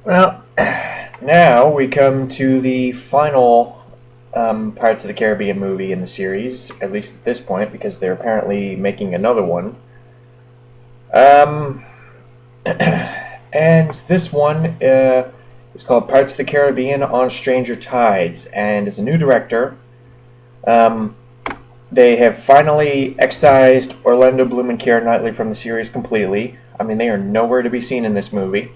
Well, now we come to the final Pirates of the Caribbean movie in the series, at least at this point, because they're apparently making another one. Um, and this one is called Pirates of the Caribbean on Stranger Tides, and is a new director. Um, they have finally excised Orlando Bloom and Keira Knightley from the series completely. I mean, they are nowhere to be seen in this movie.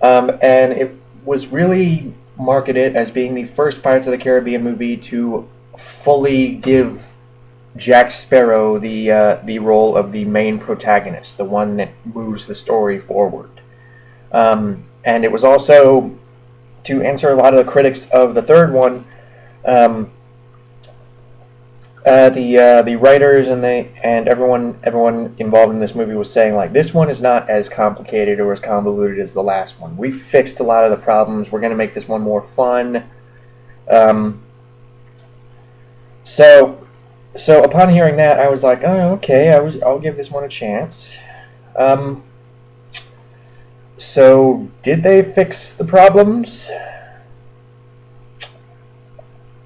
And it was really marketed as being the first Pirates of the Caribbean movie to fully give Jack Sparrow the role of the main protagonist, the one that moves the story forward. And it was also to answer a lot of the critics of the third one. Um, the writers and everyone involved in this movie was saying, like, this one is not as complicated or as convoluted as the last one. We fixed a lot of the problems. We're going to make this one more fun. Um, so so upon hearing that, I was like, oh, okay, I'll give this one a chance. Um, so did they fix the problems?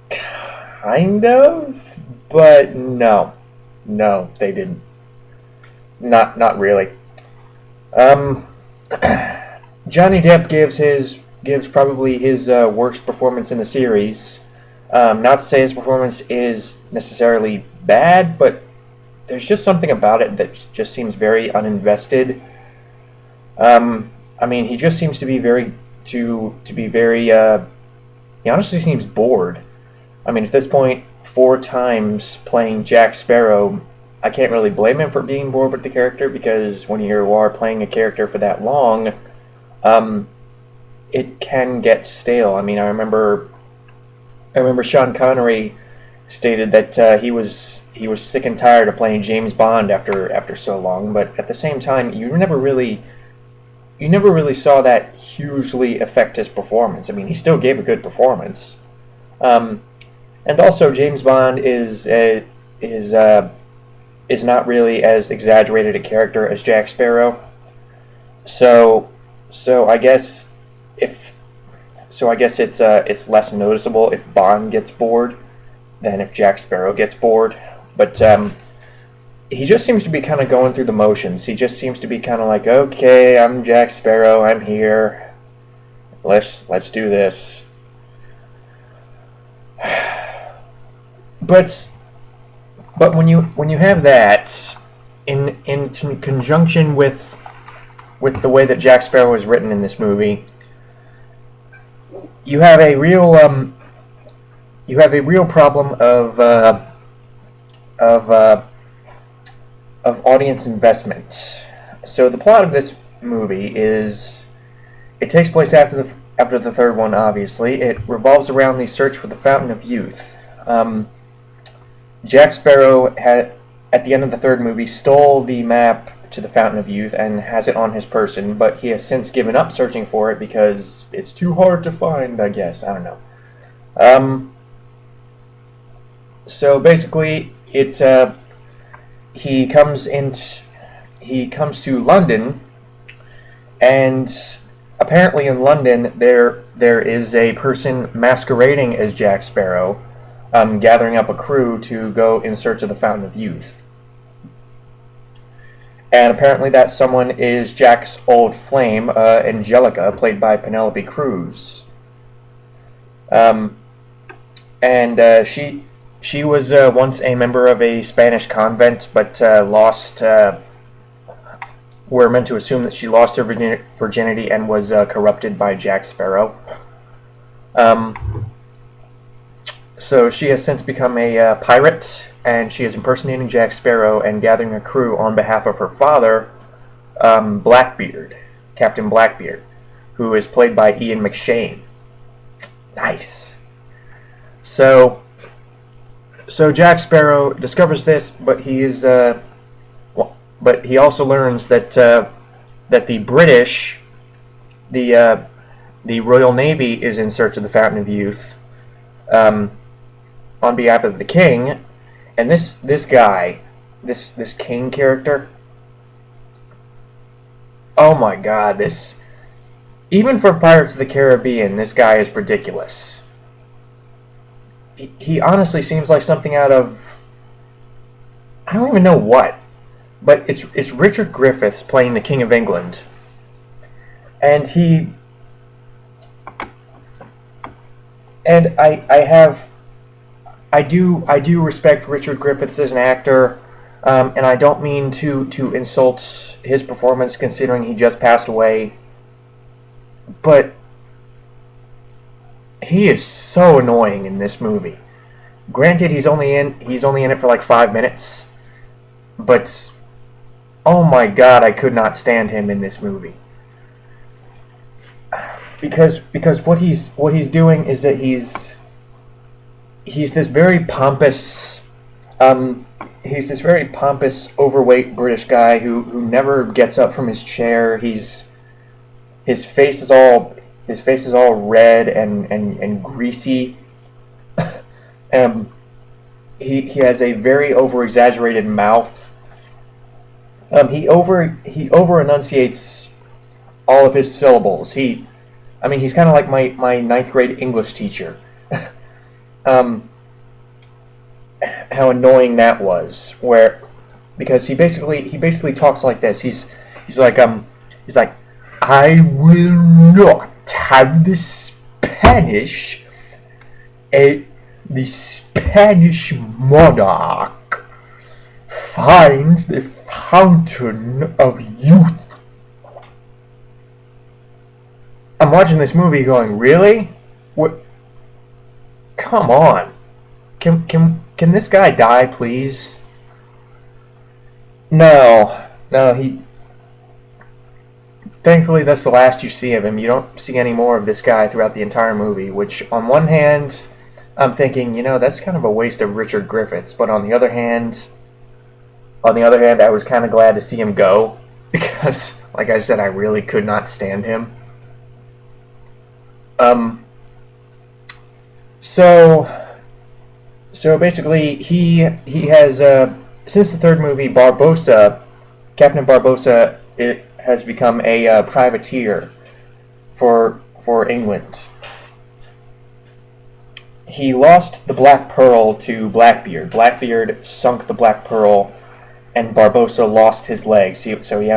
Kind of, but no, they didn't. Not really. Um, Johnny Depp gives probably his worst performance in the series. Not to say his performance is necessarily bad, but there's just something about it that just seems very uninvested. I mean, he just seems to be to be very. He honestly seems bored. I mean, at this point, 4 times playing Jack Sparrow, I can't really blame him for being bored with the character, because when you are playing a character for that long, um, it can get stale. I mean, I remember Sean Connery stated that he was sick and tired of playing James Bond after so long. But at the same time, you never really saw that hugely affect his performance. I mean, he still gave a good performance. Um, and also, James Bond is not really as exaggerated a character as Jack Sparrow. So so I guess if I guess it's less noticeable if Bond gets bored than if Jack Sparrow gets bored. But he just seems to be kind of going through the motions. He just seems to be kind of like, okay, I'm Jack Sparrow. I'm here. Let's do this. But when you have that in conjunction with the way that Jack Sparrow is written in this movie, you have a real problem of of audience investment. So the plot of this movie is, it takes place after the third one. Obviously, it revolves around the search for the Fountain of Youth. Um, Jack Sparrow had, at the end of the third movie, stole the map to the Fountain of Youth and has it on his person, but he has since given up searching for it because it's too hard to find, I guess. I don't know. Um, so basically, he comes in. He comes to London, and apparently in London there is a person masquerading as Jack Sparrow, gathering up a crew to go in search of the Fountain of Youth. And apparently that someone is Jack's old flame, Angelica, played by Penelope Cruz. Um, and she was once a member of a Spanish convent, but lost. We're meant to assume that she lost her virginity and was corrupted by Jack Sparrow. Um, so she has since become a pirate, and she is impersonating Jack Sparrow and gathering a crew on behalf of her father, Blackbeard, Captain Blackbeard, who is played by Ian McShane. Nice. So, so Jack Sparrow discovers this, but but he also learns that the British, the uh, the Royal Navy, is in search of the Fountain of Youth, um, on behalf of the King, and this guy, this King character. Oh my God, even for Pirates of the Caribbean, this guy is ridiculous. He honestly seems like something out of, I don't even know what, but it's Richard Griffiths playing the King of England, and I do respect Richard Griffiths as an actor, and I don't mean to insult his performance considering he just passed away, but he is so annoying in this movie. Granted, he's only in it for like 5 minutes, but oh my god, I could not stand him in this movie. Because what he's doing is that he's this very pompous overweight British guy who never gets up from his chair. His face is all red and greasy. He has a very over exaggerated mouth. He over enunciates all of his syllables. He's kind of like my ninth grade English teacher. How annoying that was. Because he basically talks like this. He's like I will not have the Spanish monarch finds the fountain of youth. I'm watching this movie going, really? What? Come on. Can this guy die, please? No, he... Thankfully, that's the last you see of him. You don't see any more of this guy throughout the entire movie, which, on one hand, I'm thinking, that's kind of a waste of Richard Griffiths, but on the other hand, I was kind of glad to see him go, because, like I said, I really could not stand him. So basically, he has, since the third movie, Captain Barbossa, it has become a privateer for England. He lost the Black Pearl to Blackbeard. Blackbeard sunk the Black Pearl, and Barbossa lost his legs. So he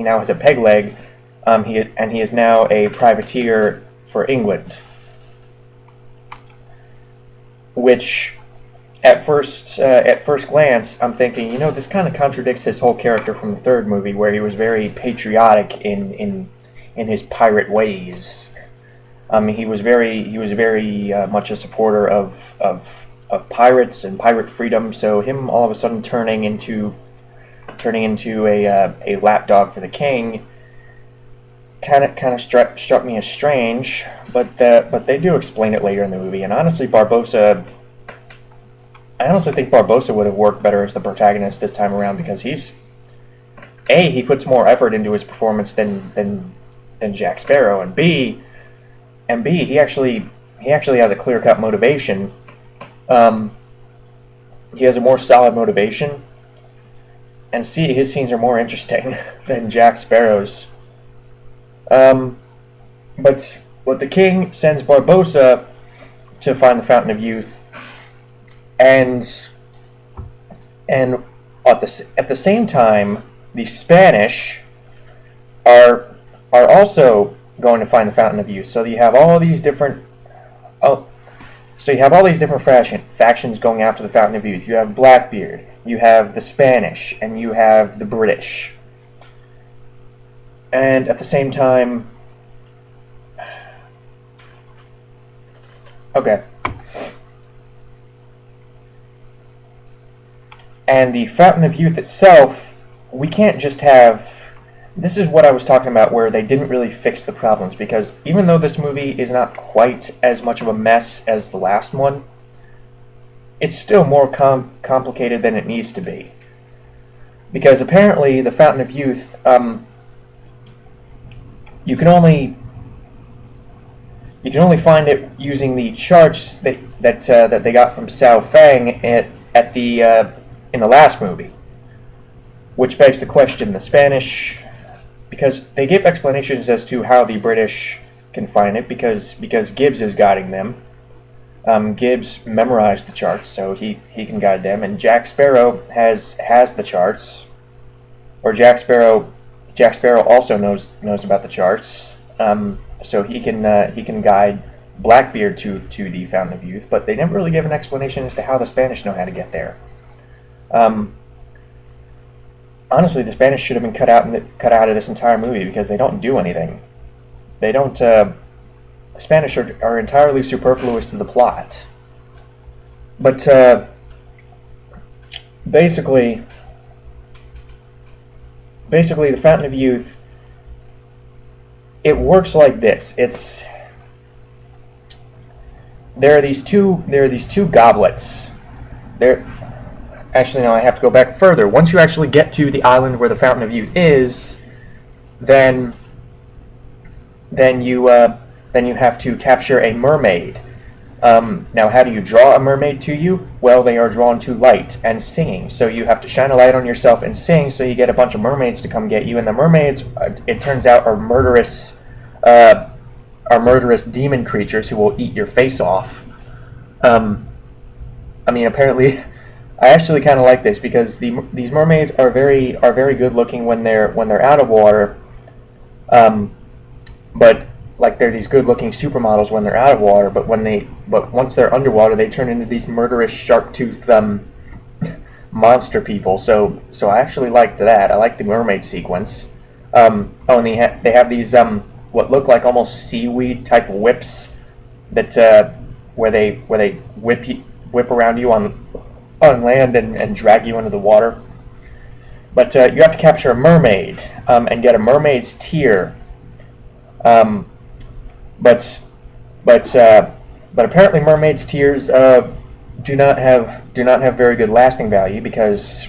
now has a peg leg. He is now a privateer for England, which at first glance I'm thinking, this kind of contradicts his whole character from the third movie, where he was very patriotic in his pirate ways. He was very much a supporter of pirates and pirate freedom. So him all of a sudden turning into a lapdog for the king kind of struck me as strange. But they do explain it later in the movie. And honestly, I honestly think Barbossa would have worked better as the protagonist this time around, because he puts more effort into his performance than Jack Sparrow, and B, he actually has a clear-cut motivation. He has a more solid motivation, and C, his scenes are more interesting than Jack Sparrow's. But the king sends Barbossa to find the Fountain of Youth, and at the same time, the Spanish are also going to find the Fountain of Youth. So you have all these different factions going after the Fountain of Youth. You have Blackbeard, you have the Spanish, and you have the British. And at the same time, okay. And the Fountain of Youth itself, we can't just have... This is what I was talking about, where they didn't really fix the problems, because even though this movie is not quite as much of a mess as the last one, it's still more complicated than it needs to be. Because apparently the Fountain of Youth, you can only find it using the charts that they got from Sao Fang in the last movie, which begs the question: the Spanish because they give explanations as to how the British can find it, because Gibbs is guiding them. Gibbs memorized the charts, so he can guide them, and Jack Sparrow has the charts, or Jack Sparrow also knows about the charts, so he can guide Blackbeard to the Fountain of Youth, but they never really give an explanation as to how the Spanish know how to get there. Honestly, the Spanish should have been cut out of this entire movie, because they don't do anything. They don't. The Spanish are entirely superfluous to the plot. But basically, the Fountain of Youth, it works like this. There are these two goblets. Actually, no, I have to go back further. Once you actually get to the island where the Fountain of Youth is, then you have to capture a mermaid. Now, how do you draw a mermaid to you? Well, they are drawn to light and singing. So you have to shine a light on yourself and sing, so you get a bunch of mermaids to come get you. And the mermaids, it turns out, are murderous demon creatures who will eat your face off. Apparently, I actually kind of like this, because these mermaids are very good looking when they're out of water. But like, they're these good looking supermodels when they're out of water, but once they're underwater, they turn into these murderous shark-toothed monster people. So I actually liked that. I like the mermaid sequence. And they have these what look like almost seaweed type whips that where they whip around you on land and drag you into the water. But you have to capture a mermaid and get a mermaid's tear. But apparently mermaids' tears do not have very good lasting value, because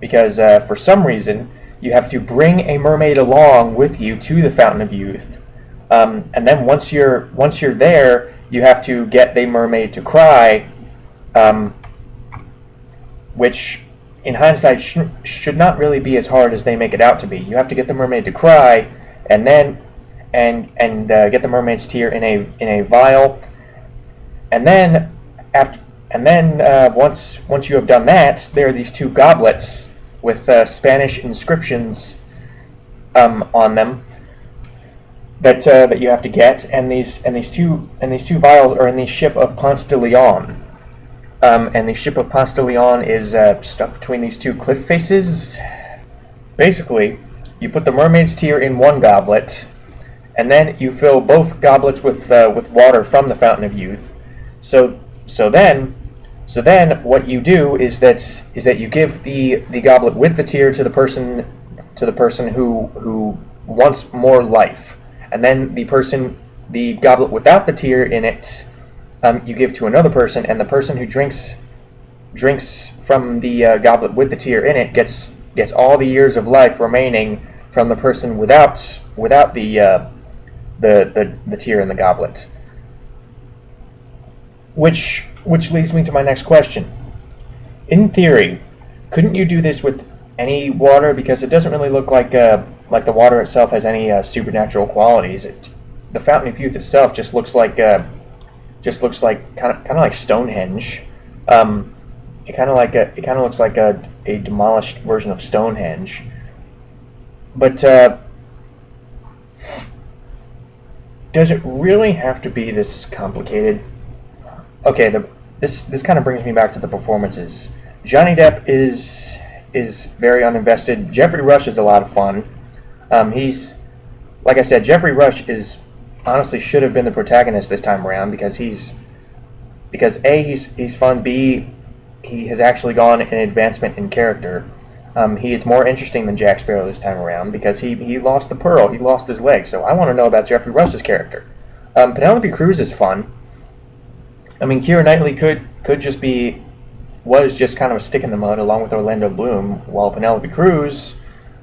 for some reason you have to bring a mermaid along with you to the Fountain of Youth, and then once you're there, you have to get the mermaid to cry, which in hindsight should not really be as hard as they make it out to be. You have to get the mermaid to cry, and then get the mermaid's tear in a vial, and then once you have done that, there are these two goblets with Spanish inscriptions on them that you have to get, and these two vials are in the ship of Ponce de Leon, and the ship of Ponce de Leon is stuck between these two cliff faces. Basically, you put the mermaid's tear in one goblet, and then you fill both goblets with water from the Fountain of Youth. So then what you do is that you give the goblet with the tear to the person who wants more life, and then the goblet without the tear in it, you give to another person, and the person who drinks from the goblet with the tear in it gets all the years of life remaining from the person without the tear in the goblet. Which leads me to my next question. In theory, couldn't you do this with any water? Because it doesn't really look like the water itself has any supernatural qualities. The Fountain of Youth itself just looks like kind of like Stonehenge. It kind of looks like a demolished version of Stonehenge. But does it really have to be this complicated? Okay, this kind of brings me back to the performances. Johnny Depp is very uninvested. Jeffrey Rush is a lot of fun. He's, like I said, Jeffrey Rush is honestly should have been the protagonist this time around, because he's fun. B, he has actually gone an advancement in character. He is more interesting than Jack Sparrow this time around, because he lost the pearl, he lost his leg. So I want to know about Jeffrey Rush's character. Penelope Cruz is fun. I mean, Keira Knightley was just kind of a stick in the mud along with Orlando Bloom, while Penelope Cruz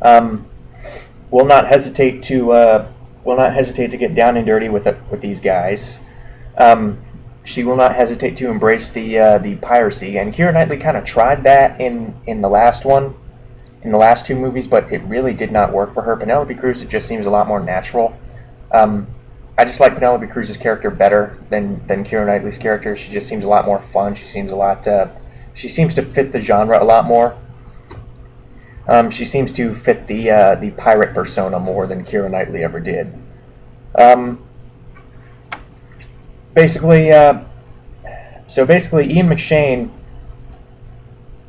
will not hesitate to get down and dirty with these guys. She will not hesitate to embrace the piracy, and Keira Knightley kind of tried that in the last one. in the last two movies, but it really did not work for her. Penelope Cruz, it just seems a lot more natural. I just like Penelope Cruz's character better than Keira Knightley's character. She just seems a lot more fun. She seems a lot. She seems to fit the genre a lot more. She seems to fit the pirate persona more than Keira Knightley ever did. Basically, Ian McShane.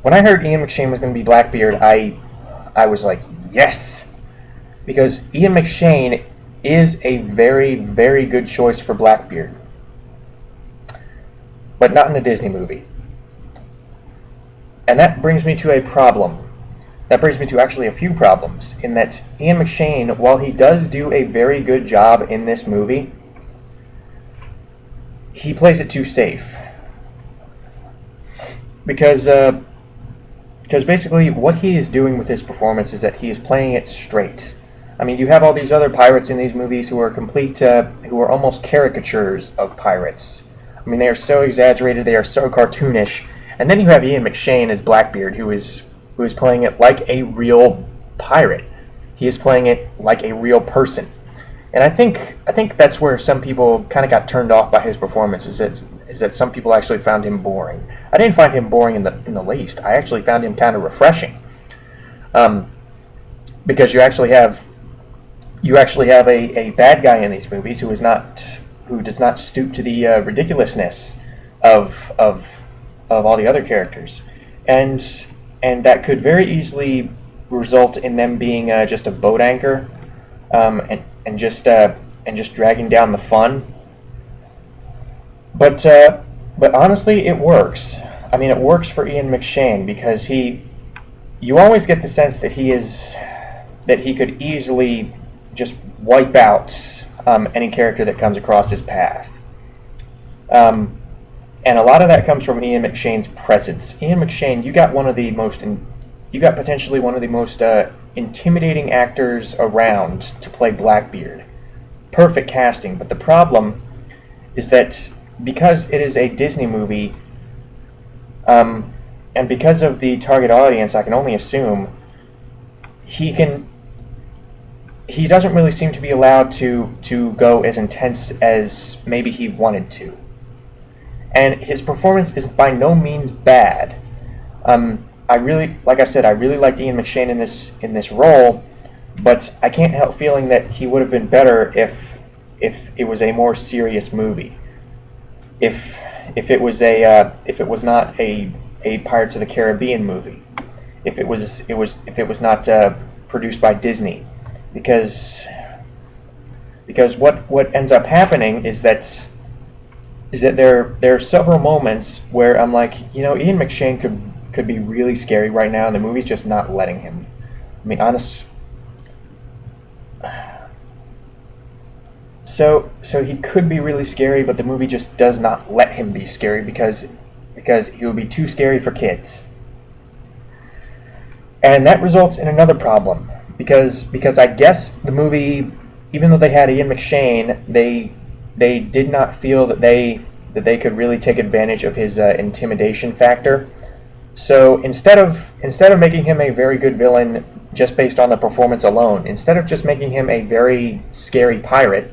When I heard Ian McShane was going to be Blackbeard, I was like, yes, because Ian McShane is a very, very good choice for Blackbeard, but not in a Disney movie. And that brings me to a problem. That brings me to actually a few problems, in that Ian McShane, while he does do a very good job in this movie, he plays it too safe. Because basically what he is doing with his performance is that he is playing it straight. I mean, you have all these other pirates in these movies who are who are almost caricatures of pirates. I mean, they are so exaggerated, they are so cartoonish. And then you have Ian McShane as Blackbeard, who is playing it like a real pirate. He is playing it like a real person. And I think that's where some people kind of got turned off by his performance, is that some people actually found him boring. I didn't find him boring in the least. I actually found him kind of refreshing. Because you actually have a bad guy in these movies who does not stoop to the ridiculousness of all the other characters, and that could very easily result in them being just a boat anchor, and just dragging down the fun. But honestly, it works. I mean, it works for Ian McShane because you always get the sense that he could easily just wipe out any character that comes across his path. And a lot of that comes from Ian McShane's presence. Ian McShane, you got potentially one of the most intimidating actors around to play Blackbeard. Perfect casting, but the problem is that because it is a Disney movie, and because of the target audience, I can only assume he doesn't really seem to be allowed to go as intense as maybe he wanted to. And his performance is by no means bad. Like I said, I really liked Ian McShane in this role, but I can't help feeling that he would have been better if it was a more serious movie. If it was not a Pirates of the Caribbean movie. If it was not produced by Disney. Because what ends up happening is that there are several moments where I'm like, Ian McShane could be really scary right now, and the movie's just not letting him. I mean, honest. So he could be really scary, but the movie just does not let him be scary because he will be too scary for kids. And that results in another problem because I guess the movie, even though they had Ian McShane, they did not feel that they could really take advantage of his intimidation factor. So instead of making him a very good villain just based on the performance alone, instead of just making him a very scary pirate,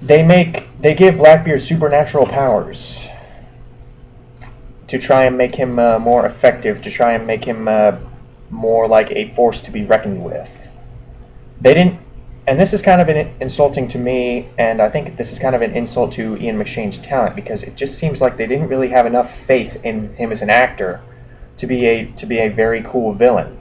they give Blackbeard supernatural powers to try and make him more effective, to try and make him more like a force to be reckoned with. They didn't, and this is kind of insulting to me, and I think this is kind of an insult to Ian McShane's talent, because it just seems like they didn't really have enough faith in him as an actor to be a very cool villain.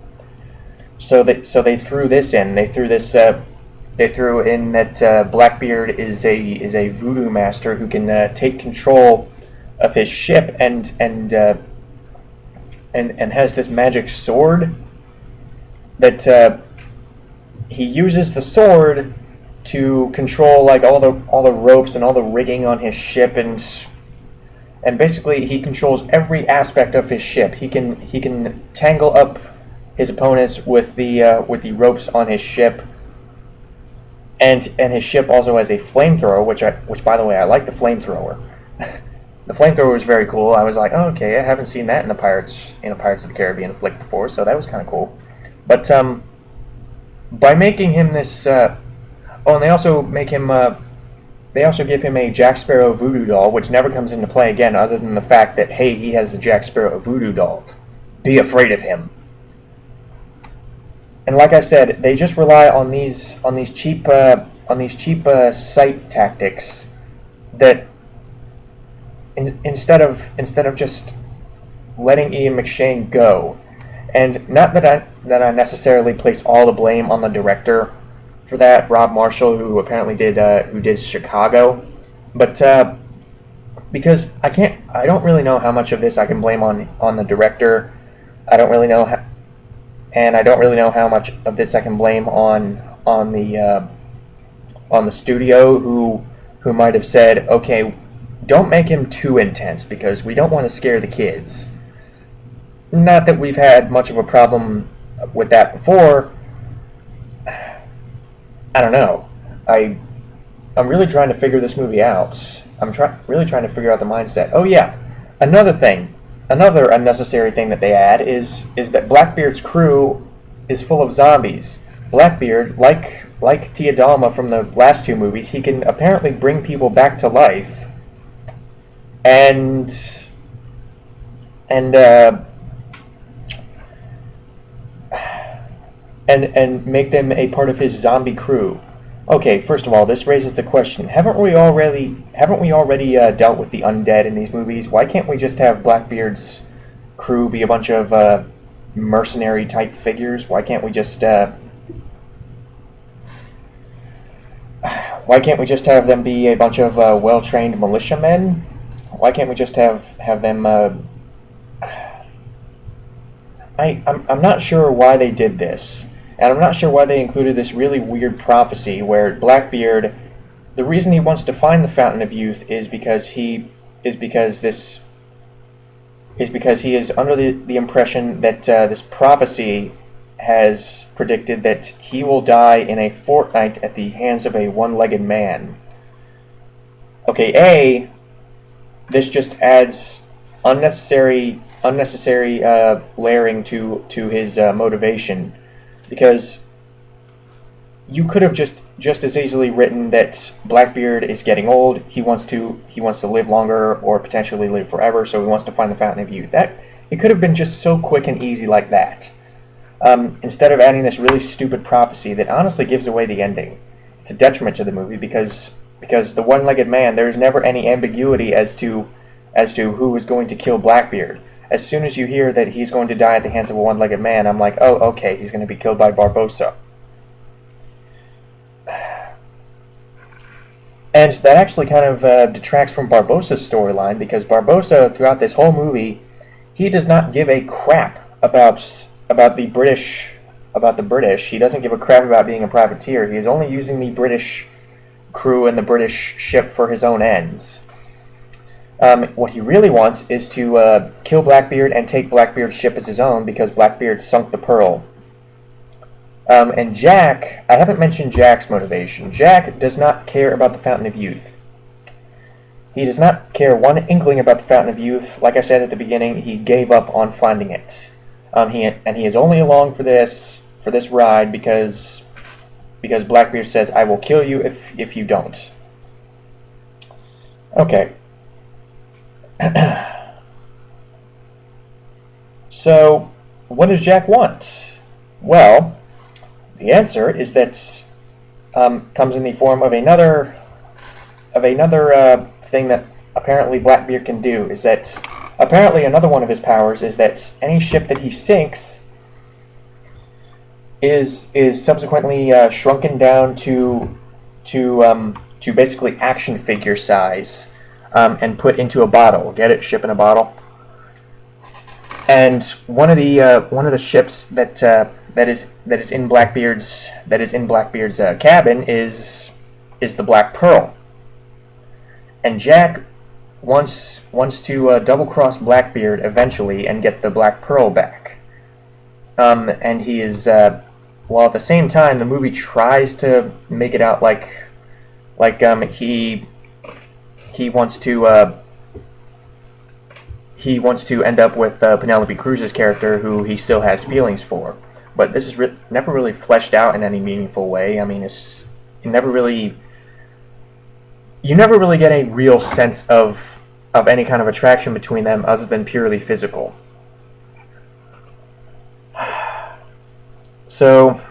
So they threw this in. They threw in that Blackbeard is a voodoo master who can take control of his ship and has this magic sword that he uses the sword to control like all the ropes and all the rigging on his ship, and basically he controls every aspect of his ship. He can tangle up his opponents with the ropes on his ship. And his ship also has a flamethrower, which by the way, I like the flamethrower. The flamethrower was very cool. I was like, oh, okay, I haven't seen that in a Pirates of the Caribbean flick before, so that was kind of cool. But by making him this, and they also make him, they also give him a Jack Sparrow voodoo doll, which never comes into play again, other than the fact that hey, he has a Jack Sparrow voodoo doll. Be afraid of him. And like I said, they just rely on these cheap sight tactics that instead of just letting Ian McShane go. And not that I necessarily place all the blame on the director for that, Rob Marshall, who apparently did Chicago, but because I don't really know how much of this I can blame on the director. I don't really know, and I don't really know how much of this I can blame on the studio who might have said, okay, don't make him too intense because we don't want to scare the kids. Not that we've had much of a problem with that before. I don't know. I'm really trying to figure this movie out. I'm really trying to figure out the mindset. Oh yeah, another unnecessary thing that they add is that Blackbeard's crew is full of zombies. Blackbeard, like Tia Dalma from the last two movies, he can apparently bring people back to life, and make them a part of his zombie crew. Okay, first of all, this raises the question: haven't we already dealt with the undead in these movies? Why can't we just have Blackbeard's crew be a bunch of mercenary type figures? Why can't we just have them be a bunch of well-trained militiamen? Why can't we just have them? I'm not sure why they did this. And I'm not sure why they included this really weird prophecy where Blackbeard, the reason he wants to find the Fountain of Youth is because he is under the impression that this prophecy has predicted that he will die in a fortnight at the hands of a one-legged man. Okay, this just adds unnecessary layering to his motivation. Because you could have just as easily written that Blackbeard is getting old. He wants to live longer or potentially live forever, so he wants to find the Fountain of Youth. That it could have been just so quick and easy like that. Instead of adding this really stupid prophecy that honestly gives away the ending. It's a detriment to the movie because the one-legged man, there is never any ambiguity as to who is going to kill Blackbeard. As soon as you hear that he's going to die at the hands of a one-legged man, I'm like, oh, okay, he's going to be killed by Barbossa. And that actually kind of detracts from Barbossa's storyline, because Barbossa, throughout this whole movie, he does not give a crap about the British. He doesn't give a crap about being a privateer. He is only using the British crew and the British ship for his own ends. What he really wants is to kill Blackbeard and take Blackbeard's ship as his own because Blackbeard sunk the Pearl. And Jack, I haven't mentioned Jack's motivation. Jack does not care about the Fountain of Youth. He does not care one inkling about the Fountain of Youth. Like I said at the beginning, he gave up on finding it. He is only along for this ride because Blackbeard says, "I will kill you if you don't." Okay. So, what does Jack want? Well, the answer is that comes in the form of another thing that apparently Blackbeard can do. Is that apparently another one of his powers is that any ship that he sinks is subsequently shrunken down to basically action figure size. And put into a bottle. Get it? Ship in a bottle. And one of the ships that is in Blackbeard's cabin is the Black Pearl. And Jack wants to double cross Blackbeard eventually and get the Black Pearl back. And he is while at the same time the movie tries to make it out like he wants to he wants to end up with Penelope Cruz's character, who he still has feelings for. But this is never really fleshed out in any meaningful way. I mean, you never really get a real sense of any kind of attraction between them other than purely physical. So,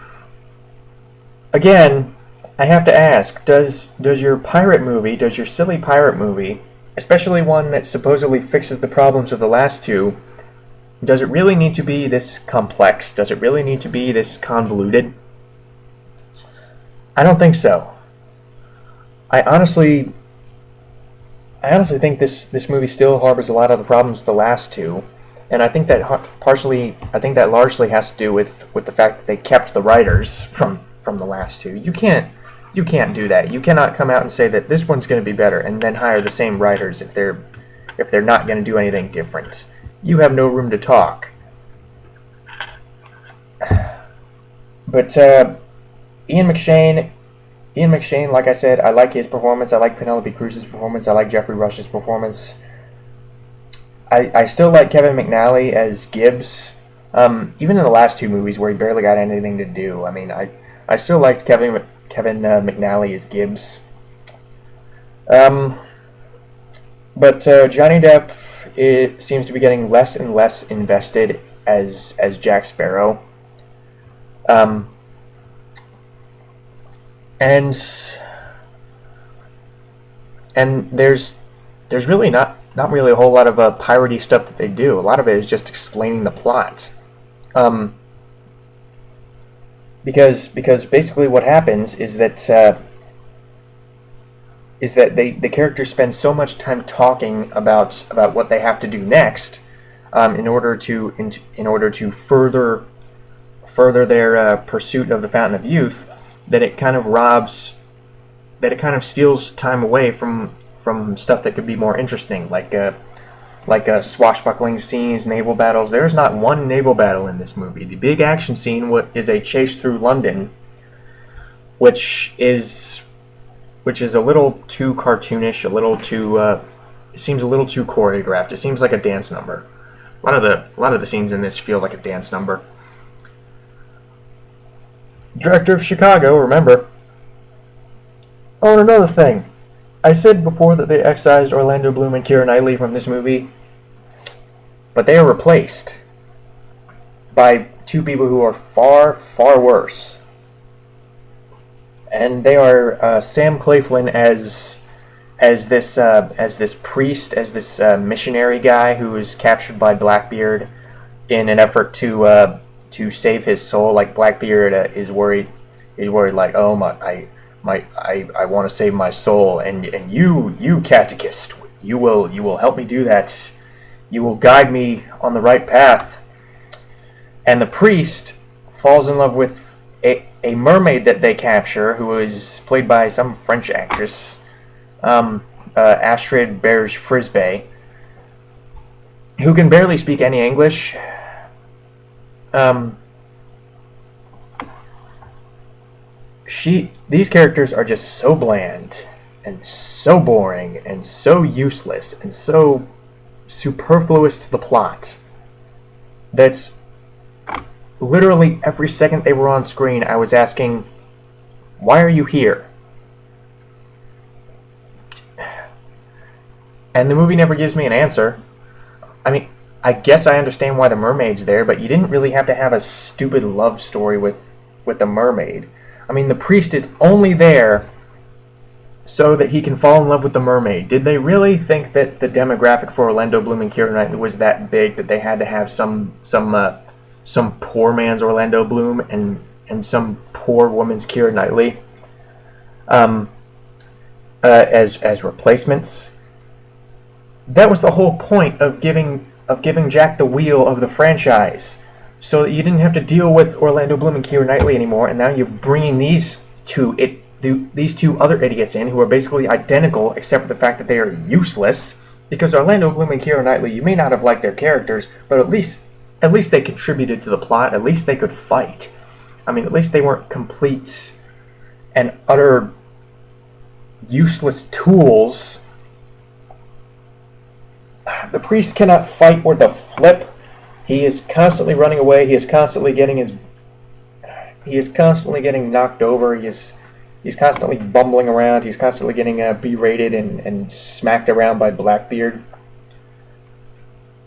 again, I have to ask, does your silly pirate movie, especially one that supposedly fixes the problems of the last two, does it really need to be this complex? Does it really need to be this convoluted? I don't think so. I honestly think this movie still harbors a lot of the problems of the last two, and I think that largely has to do with the fact that they kept the writers from the last two. You can't do that. You cannot come out and say that this one's going to be better and then hire the same writers if they're not going to do anything different. You have no room to talk. But Ian McShane, like I said, I like his performance. I like Penelope Cruz's performance. I like Jeffrey Rush's performance. I still like Kevin McNally as Gibbs. Even in the last two movies where he barely got anything to do. I mean, I still liked Kevin McNally as Gibbs. But Johnny Depp seems to be getting less and less invested as Jack Sparrow. And there's really not really a whole lot of piratey stuff that they do. A lot of it is just explaining the plot. Because basically what happens is that the characters spend so much time talking about what they have to do next, in order to further their pursuit of the Fountain of Youth, that it kind of steals time away from stuff that could be more interesting, like swashbuckling scenes, naval battles. There is not one naval battle in this movie. The big action scene is a chase through London, which is a little too cartoonish, it seems a little too choreographed. It seems like a dance number. A lot of the scenes in this feel like a dance number. Director of Chicago, remember. Oh, and another thing. I said before that they excised Orlando Bloom and Keira Knightley from this movie, but they are replaced by two people who are far, far worse. And they are Sam Claflin as this priest, as this missionary guy who is captured by Blackbeard in an effort to save his soul. Like, Blackbeard is worried like, oh I want to save my soul, and you catechist, you will help me do that. You will guide me on the right path. And the priest falls in love with a mermaid that they capture, who is played by some French actress, Astrid Bergès-Frisbey, who can barely speak any English. These characters are just so bland and so boring and so useless and so superfluous to the plot that's literally every second they were on screen I was asking, why are you here? And the movie never gives me an answer. I mean, I guess I understand why the mermaid's there, but you didn't really have to have a stupid love story with the mermaid. I mean, the priest is only there so that he can fall in love with the mermaid. Did they really think that the demographic for Orlando Bloom and Keira Knightley was that big that they had to have some poor man's Orlando Bloom and some poor woman's Keira Knightley as replacements? That was the whole point of giving Jack the wheel of the franchise, so that you didn't have to deal with Orlando Bloom and Keira Knightley anymore, and now you're bringing these two other idiots in who are basically identical except for the fact that they are useless, because Orlando Bloom and Keira Knightley, you may not have liked their characters, but at least they contributed to the plot. At least they could fight. I mean, at least they weren't complete and utter useless tools the priest cannot fight worth a flip. He is constantly running away. He is constantly getting knocked over. He's constantly bumbling around. He's constantly getting berated and smacked around by Blackbeard.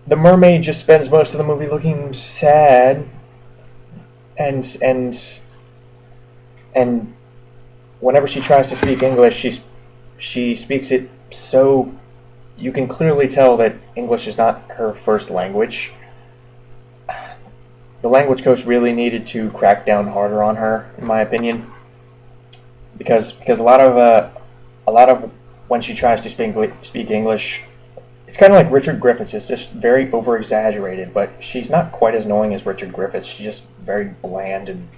The mermaid just spends most of the movie looking sad, and whenever she tries to speak English, she speaks it so you can clearly tell that English is not her first language. The language coach really needed to crack down harder on her, in my opinion, because a lot of when she tries to speak English, it's kind of like Richard Griffiths. It's just very over exaggerated, but she's not quite as annoying as Richard Griffiths. She's just very bland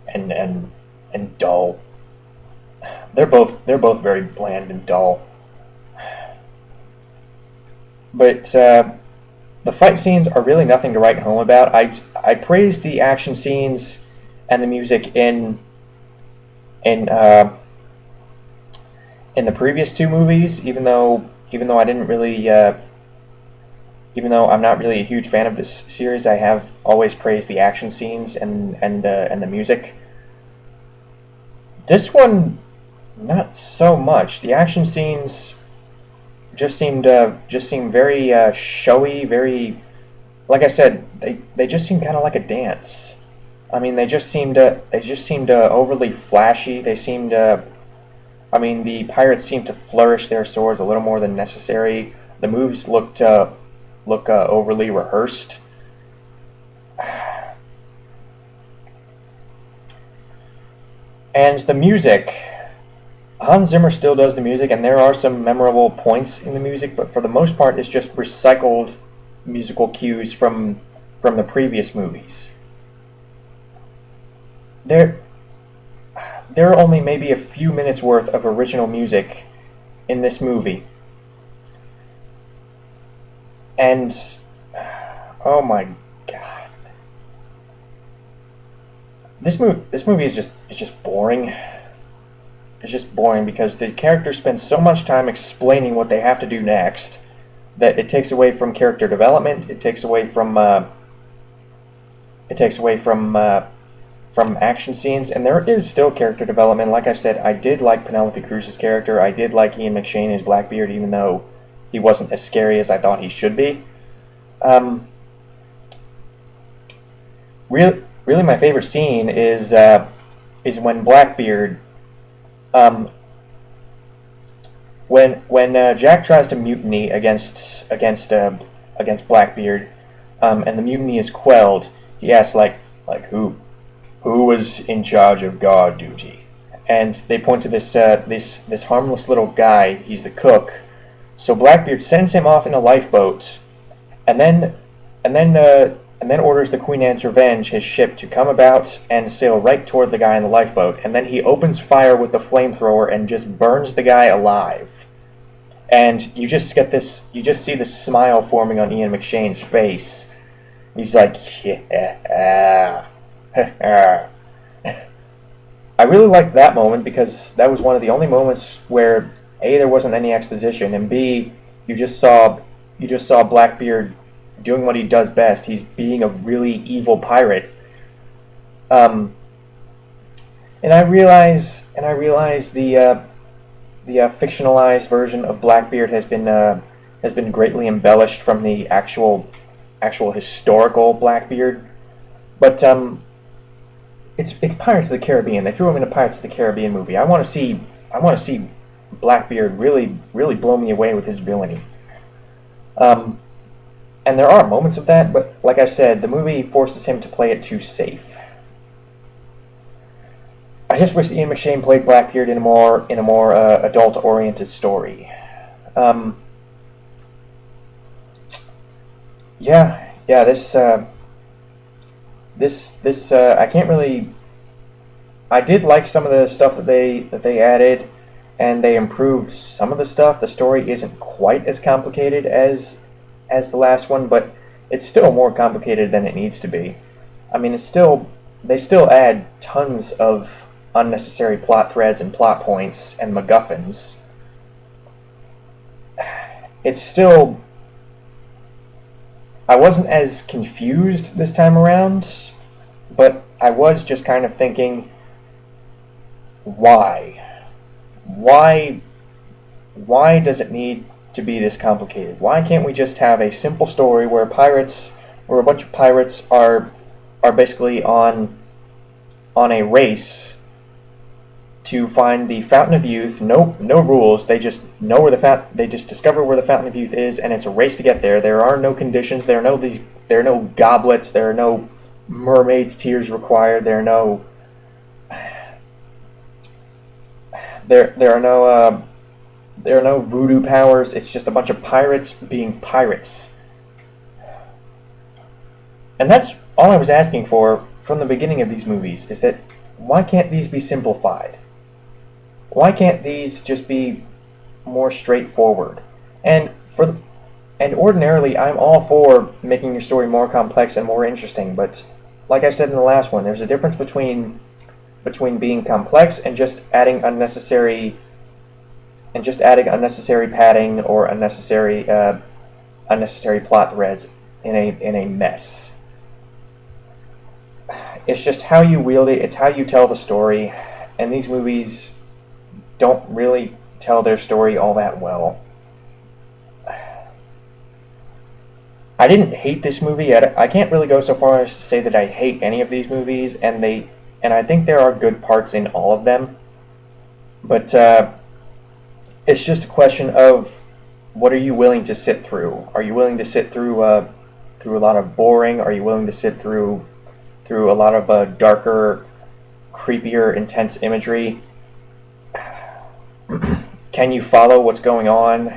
and dull. They're both very bland and dull. But the fight scenes are really nothing to write home about. I praise the action scenes and the music in the previous two movies, even though I didn't really even though I'm not really a huge fan of this series, I have always praised the action scenes and the music. This one, not so much. The action scenes just seemed very showy, very, like I said, they just seemed kind of like a dance. I mean, they just seemed overly flashy. They seemed I mean, the pirates seemed to flourish their swords a little more than necessary. The moves look overly rehearsed. And the music, Hans Zimmer still does the music, and there are some memorable points in the music, but for the most part, it's just recycled musical cues from the previous movies. There are only maybe a few minutes worth of original music in this movie. And oh my god. This movie is just boring. It's just boring because the characters spend so much time explaining what they have to do next that it takes away from character development. It takes away from action scenes, and there is still character development. Like I said, I did like Penelope Cruz's character. I did like Ian McShane as Blackbeard, even though he wasn't as scary as I thought he should be. Really, my favorite scene is when Blackbeard, when Jack tries to mutiny against Blackbeard, and the mutiny is quelled. He asks like who was in charge of guard duty, and they point to this harmless little guy. He's the cook. So Blackbeard sends him off in a lifeboat, and then orders the Queen Anne's Revenge, his ship, to come about and sail right toward the guy in the lifeboat. And then he opens fire with the flamethrower and just burns the guy alive. And you just see this smile forming on Ian McShane's face. He's like, yeah. I really liked that moment because that was one of the only moments where A, there wasn't any exposition, and B, you just saw Blackbeard doing what he does best. He's being a really evil pirate. And I realize the fictionalized version of Blackbeard has been greatly embellished from the actual historical Blackbeard, but it's Pirates of the Caribbean. They threw him in a Pirates of the Caribbean movie. I want to see Blackbeard really blow me away with his villainy. And there are moments of that, but like I said, the movie forces him to play it too safe. I just wish Ian McShane played Blackbeard in a more adult-oriented story. This I can't really. I did like some of the stuff that they added, and they improved some of the stuff. The story isn't quite as complicated as the last one, but it's still more complicated than it needs to be. I mean, they still add tons of unnecessary plot threads and plot points and MacGuffins. It's still I wasn't as confused this time around, but I was just kind of thinking, why? Why does it need to be this complicated? Why can't we just have a simple story where a bunch of pirates are basically on a race to find the Fountain of Youth? No rules. They just know where they just discover where the Fountain of Youth is, and it's a race to get there. There are no conditions. There are no goblets. There are no mermaids' tears required. There are no voodoo powers. It's just a bunch of pirates being pirates. And that's all I was asking for from the beginning of these movies, is that why can't these be simplified? Why can't these just be more straightforward? And ordinarily, I'm all for making your story more complex and more interesting, but like I said in the last one, there's a difference between being complex and just adding unnecessary padding or unnecessary plot threads in a mess. It's just how you wield it. It's how you tell the story, and these movies don't really tell their story all that well. I didn't hate this movie. I can't really go so far as to say that I hate any of these movies, and I think there are good parts in all of them. But it's just a question of, what are you willing to sit through? Are you willing to sit through a lot of boring? Are you willing to sit through a lot of darker, creepier, intense imagery? Can you follow what's going on?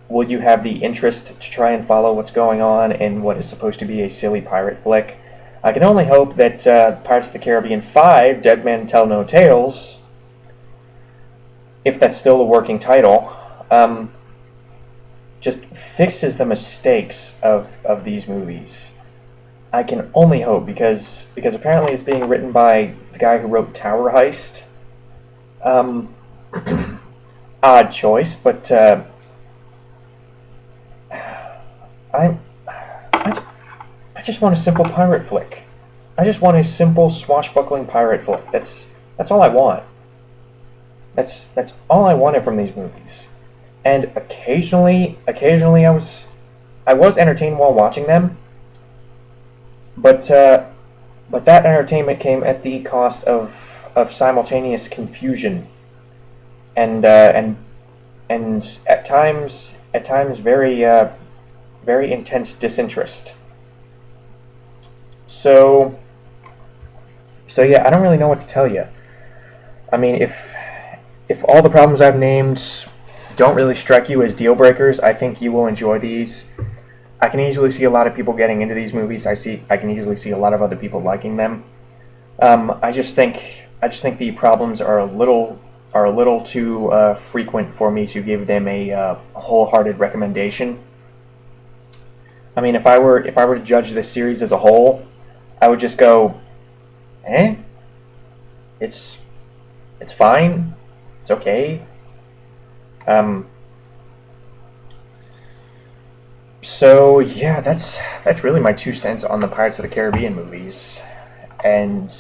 Will you have the interest to try and follow what's going on in what is supposed to be a silly pirate flick? I can only hope that Pirates of the Caribbean 5, Dead Men Tell No Tales, if that's still a working title, just fixes the mistakes of these movies. I can only hope, because apparently it's being written by the guy who wrote Tower Heist. Odd choice, but I just want a simple pirate flick. I just want a simple swashbuckling pirate flick. That's all I want. That's all I wanted from these movies. And occasionally I was entertained while watching them. But that entertainment came at the cost of simultaneous confusion and at times very intense disinterest. So yeah, I don't really know what to tell you. I mean, if all the problems I've named don't really strike you as deal breakers, I think you will enjoy these. I can easily see a lot of people getting into these movies. I can easily see a lot of other people liking them. I just think the problems are a little too frequent for me to give them a wholehearted recommendation. I mean, if I were to judge this series as a whole, I would just go, it's fine, it's okay. So yeah, that's really my 2 cents on the Pirates of the Caribbean movies, and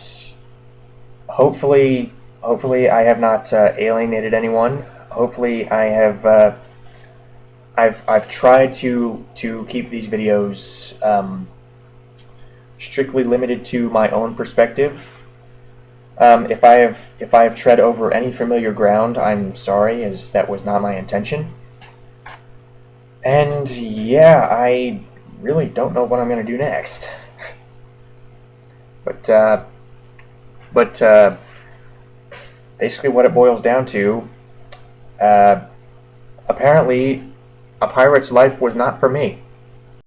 hopefully I have not alienated anyone. Hopefully I have. I've tried to keep these videos strictly limited to my own perspective. If I have tread over any familiar ground, I'm sorry, as that was not my intention. And yeah, I really don't know what I'm going to do next. But basically what it boils down to, apparently a pirate's life was not for me.